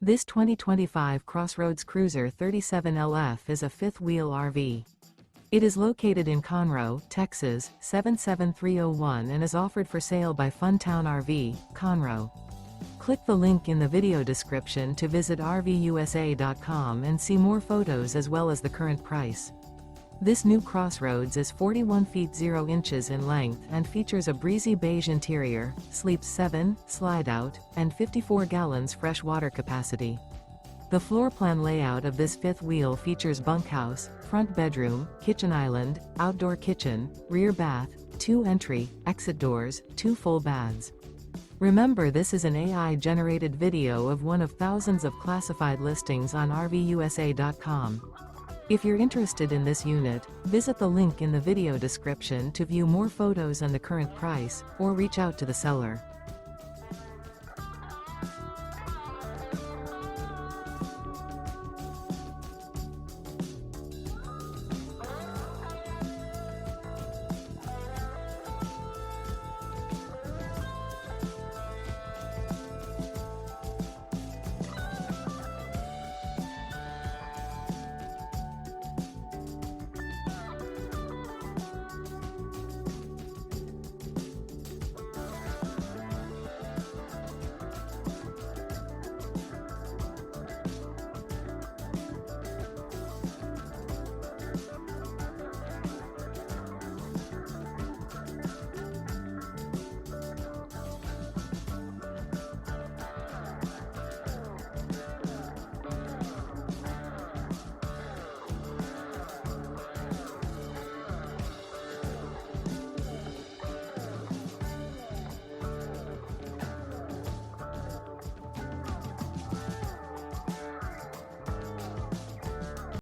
This 2025 CrossRoads Cruiser 37LF is a fifth-wheel RV. It is located in Conroe, Texas, 77301 and is offered for sale by Funtown RV, Conroe. Click the link in the video description to visit RVUSA.com and see more photos as well as the current price. This new CrossRoads is 41 feet 0 inches in length and features a breezy beige interior, sleeps 7, slide-out, and 54 gallons fresh water capacity. The floor plan layout of this fifth wheel features bunkhouse, front bedroom, kitchen island, outdoor kitchen, rear bath, 2 entry, exit doors, 2 full baths. Remember, this is an AI-generated video of one of thousands of classified listings on RVUSA.com. If you're interested in this unit, visit the link in the video description to view more photos and the current price, or reach out to the seller.